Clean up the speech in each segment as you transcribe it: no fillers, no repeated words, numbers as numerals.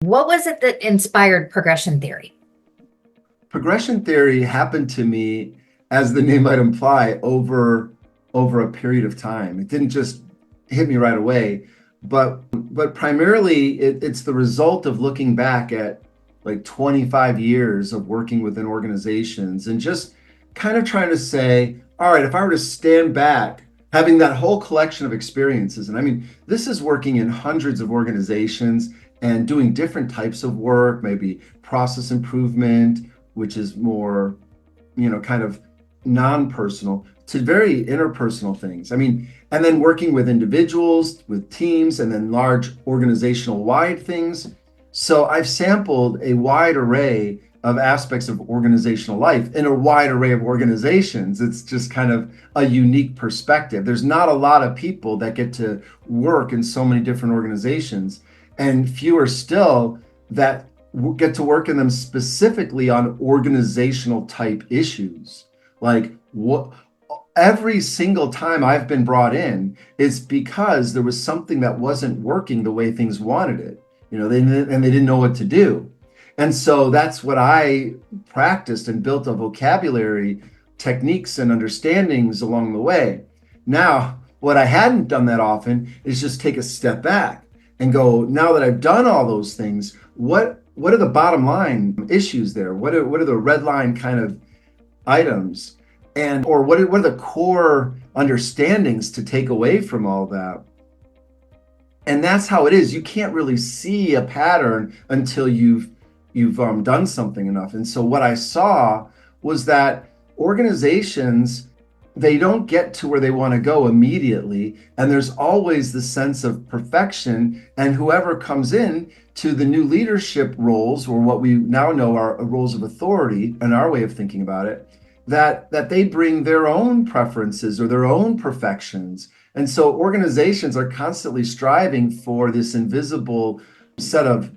What was it that inspired progression theory? Progression theory happened to me, as the name might imply, over a period of time. It didn't just hit me right away, but primarily it's the result of looking back at like 25 years of working within organizations and just kind of trying to say, all right, if I were to stand back, having that whole collection of experiences, and I mean, this is working in hundreds of organizations and doing different types of work, maybe process improvement, which is more, kind of non-personal, to very interpersonal things. I mean, and then working with individuals, with teams, and then large organizational wide things. So I've sampled a wide array of aspects of organizational life in a wide array of organizations. It's just kind of a unique perspective. There's not a lot of people that get to work in so many different organizations, and fewer still that get to work in them specifically on organizational type issues. Like what every single time I've been brought in is because there was something that wasn't working the way things wanted it. They didn't know what to do. And so that's what I practiced and built a vocabulary, techniques and understandings along the way. Now, what I hadn't done that often is just take a step back and go, now that I've done all those things, what are the bottom line issues there? What are the red line kind of items? And or what are the core understandings to take away from all that? And that's how it is. You can't really see a pattern until you've done something enough. And so what I saw was that organizations, they don't get to where they want to go immediately, and there's always the sense of perfection, and whoever comes in to the new leadership roles, or what we now know are roles of authority in our way of thinking about it, that they bring their own preferences or their own perfections. And so organizations are constantly striving for this invisible set of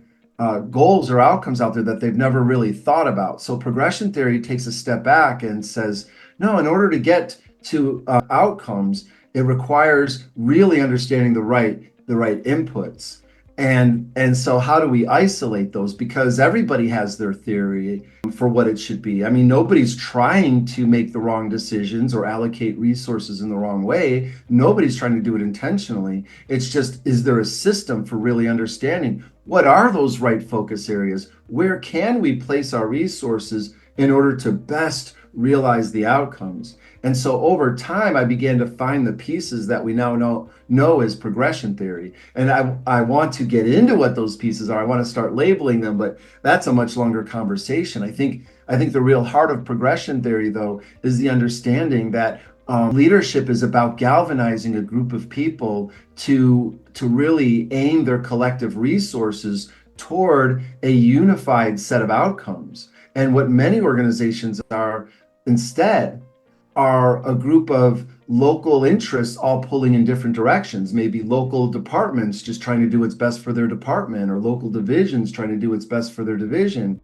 goals or outcomes out there that they've never really thought about. So progression theory takes a step back and says, no, in order to get to outcomes, it requires really understanding the right inputs. And so how do we isolate those? Because everybody has their theory for what it should be. I mean, nobody's trying to make the wrong decisions or allocate resources in the wrong way. Nobody's trying to do it intentionally. It's just, is there a system for really understanding what are those right focus areas? Where can we place our resources in order to best realize the outcomes? And so over time, I began to find the pieces that we now know as progression theory. And I want to get into what those pieces are. I want to start labeling them, but that's a much longer conversation. I think the real heart of progression theory, though, is the understanding that leadership is about galvanizing a group of people to really aim their collective resources toward a unified set of outcomes. And what many organizations are instead are a group of local interests all pulling in different directions. Maybe local departments just trying to do what's best for their department, or local divisions trying to do what's best for their division.